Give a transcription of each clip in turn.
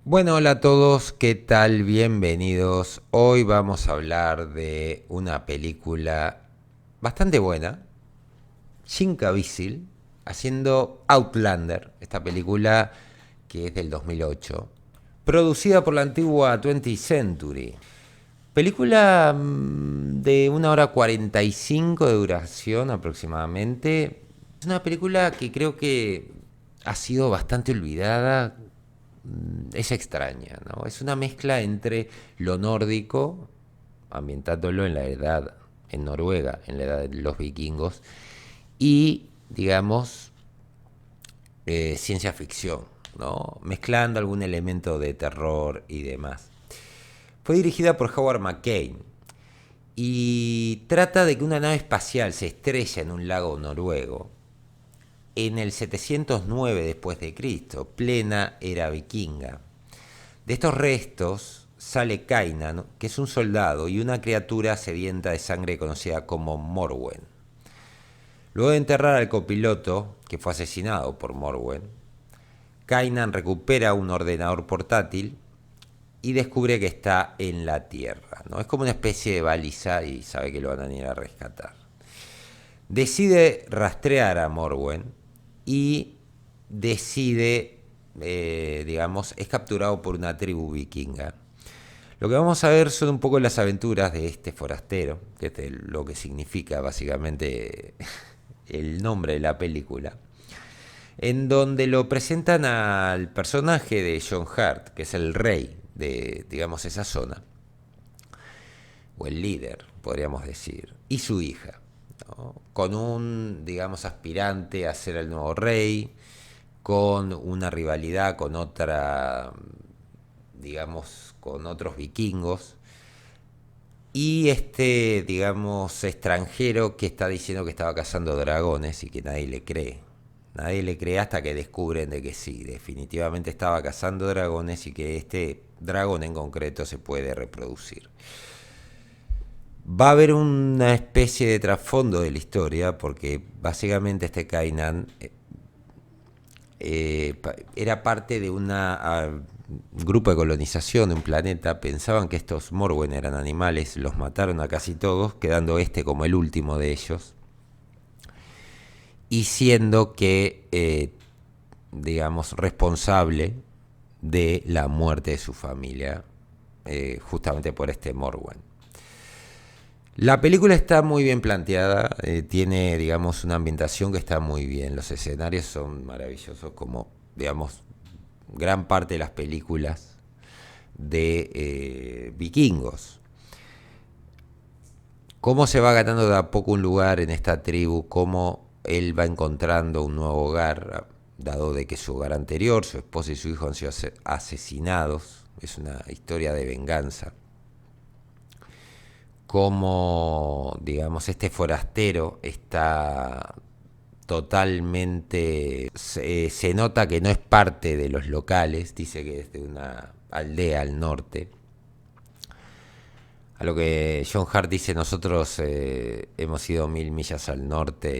Bueno, hola a todos, ¿qué tal? Bienvenidos. Hoy vamos a hablar de una película bastante buena, Jim Caviezel, haciendo Outlander, esta película que es del 2008, producida por la antigua 20th Century. Película de 1 hora 45 de duración aproximadamente. Es una película que creo que ha sido bastante olvidada. Es extraña, ¿no? Es una mezcla entre lo nórdico, ambientándolo en la edad, en Noruega, en la edad de los vikingos, y, digamos, ciencia ficción, ¿no? Mezclando algún elemento de terror y demás. Fue dirigida por Howard McCain y trata de que una nave espacial se estrella en un lago noruego en el 709 después de Cristo, plena era vikinga. De estos restos sale Kainan, que es un soldado y una criatura sedienta de sangre conocida como Morwen. Luego de enterrar al copiloto, que fue asesinado por Morwen, Kainan recupera un ordenador portátil y descubre que está en la Tierra, ¿no? Es como una especie de baliza y sabe que lo van a ir a rescatar. Decide rastrear a Morwen y decide, digamos, es capturado por una tribu vikinga. Lo que vamos a ver son un poco las aventuras de este forastero, que es lo que significa básicamente el nombre de la película, en donde lo presentan al personaje de John Hurt, que es el rey de, digamos, esa zona, o el líder, podríamos decir, y su hija, ¿no? Con un, digamos, aspirante a ser el nuevo rey, con una rivalidad con otra, digamos, con otros vikingos, y este, digamos, extranjero que está diciendo que estaba cazando dragones y que nadie le cree. Nadie le cree hasta que descubren de que sí, definitivamente estaba cazando dragones y que este dragón en concreto se puede reproducir. Va a haber una especie de trasfondo de la historia porque básicamente este Kainan era parte de un grupo de colonización de un planeta. Pensaban que estos Morwen eran animales, los mataron a casi todos, quedando este como el último de ellos. Y siendo que, digamos, responsable de la muerte de su familia, justamente por este Morwen. La película está muy bien planteada, tiene, digamos, una ambientación que está muy bien, los escenarios son maravillosos, como, digamos, gran parte de las películas de vikingos. Cómo se va ganando de a poco un lugar en esta tribu, cómo él va encontrando un nuevo hogar, dado de que su hogar anterior, su esposa y su hijo han sido asesinados, es una historia de venganza. Cómo, digamos, este forastero está totalmente, se nota que no es parte de los locales, dice que es de una aldea al norte. A lo que John Hart dice, nosotros hemos ido 1000 millas al norte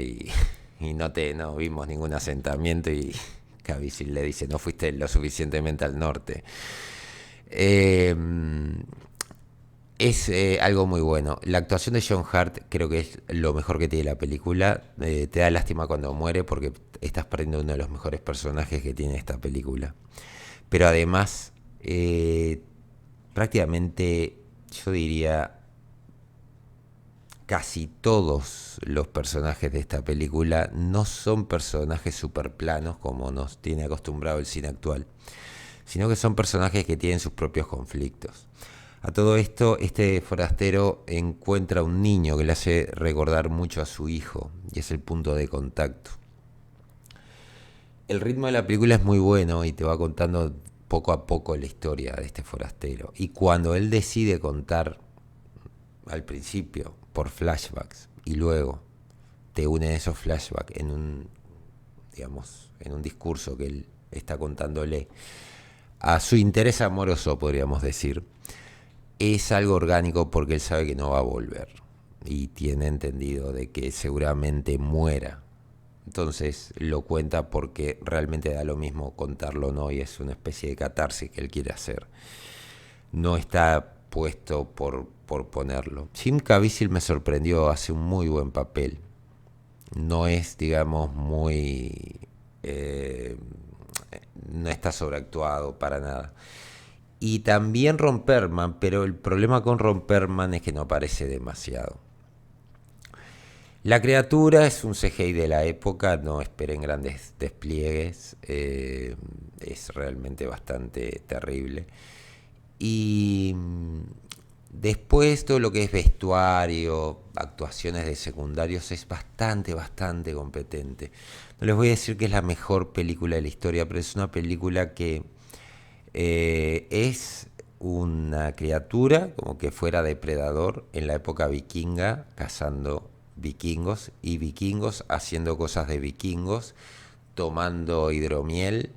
y no vimos ningún asentamiento, y Caviezel le dice, no fuiste lo suficientemente al norte. Eh, es algo muy bueno. La actuación de John Hart creo que es lo mejor que tiene la película. Te da lástima cuando muere porque estás perdiendo uno de los mejores personajes que tiene esta película. Pero además, prácticamente, yo diría, casi todos los personajes de esta película no son personajes superplanos como nos tiene acostumbrado el cine actual, sino que son personajes que tienen sus propios conflictos. A todo esto, este forastero encuentra un niño que le hace recordar mucho a su hijo y es el punto de contacto. El ritmo de la película es muy bueno y te va contando poco a poco la historia de este forastero. Y cuando él decide contar al principio por flashbacks y luego te une esos flashbacks en un, digamos, en un discurso que él está contándole a su interés amoroso, podríamos decir, es algo orgánico porque él sabe que no va a volver y tiene entendido de que seguramente muera. entonces lo cuenta porque realmente da lo mismo contarlo o no, y es una especie de catarsis que él quiere hacer. No está puesto por ponerlo. Jim Caviezel me sorprendió, hace un muy buen papel. No es, digamos, muy... no está sobreactuado para nada. Y también Ron Perlman, pero el problema con Ron Perlman es que no aparece demasiado. La criatura es un CGI de la época, no esperen grandes despliegues, es realmente bastante terrible. Y después todo lo que es vestuario, actuaciones de secundarios es bastante competente. No les voy a decir que es la mejor película de la historia, pero es una película que es una criatura como que fuera depredador en la época vikinga, cazando vikingos y vikingos haciendo cosas de vikingos, tomando hidromiel,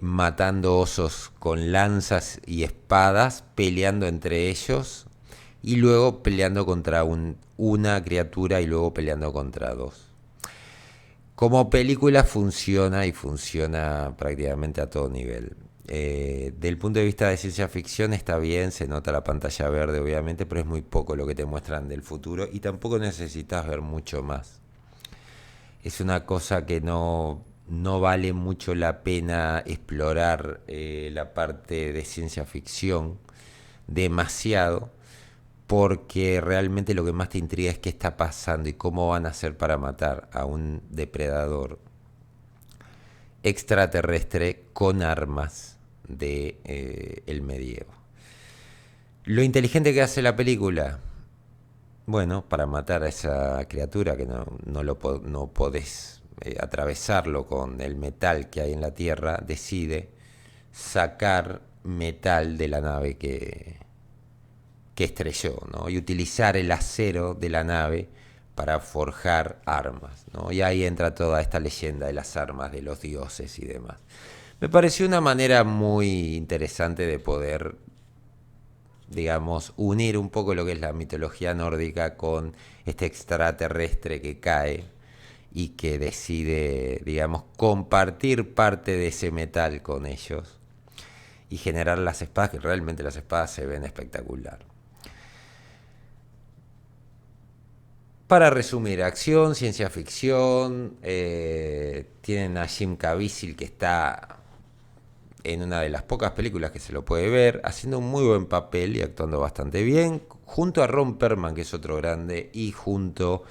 matando osos con lanzas y espadas, peleando entre ellos y luego peleando contra una criatura y luego peleando contra dos. Como película funciona y funciona prácticamente a todo nivel. Del punto de vista de ciencia ficción está bien, se nota la pantalla verde obviamente, pero es muy poco lo que te muestran del futuro y tampoco necesitas ver mucho más. Es una cosa que no vale mucho la pena explorar la parte de ciencia ficción demasiado, porque realmente lo que más te intriga es qué está pasando y cómo van a hacer para matar a un depredador extraterrestre con armas de el medievo. Lo inteligente que hace la película, bueno, para matar a esa criatura que no podés atravesarlo con el metal que hay en la Tierra, decide sacar metal de la nave que estrelló, ¿no? Y utilizar el acero de la nave para forjar armas, ¿no? Y ahí entra toda esta leyenda de las armas de los dioses y demás. Me pareció una manera muy interesante de poder, digamos, unir un poco lo que es la mitología nórdica con este extraterrestre que cae y que decide, digamos, compartir parte de ese metal con ellos y generar las espadas, que realmente las espadas se ven espectacular. Para resumir, acción, ciencia ficción, tienen a Jim Caviezel que está en una de las pocas películas que se lo puede ver, haciendo un muy buen papel y actuando bastante bien, junto a Ron Perlman, que es otro grande, y junto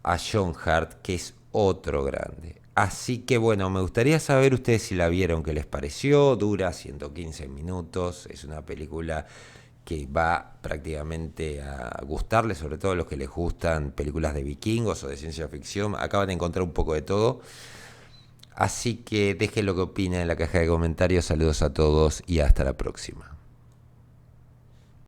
a John Hurt, que es otro grande. Así que bueno, me gustaría saber ustedes si la vieron, qué les pareció. Dura 115 minutos, es una película que va prácticamente a gustarles, sobre todo a los que les gustan películas de vikingos o de ciencia ficción. Acaban de encontrar un poco de todo. Así que dejen lo que opinen en la caja de comentarios. Saludos a todos y hasta la próxima.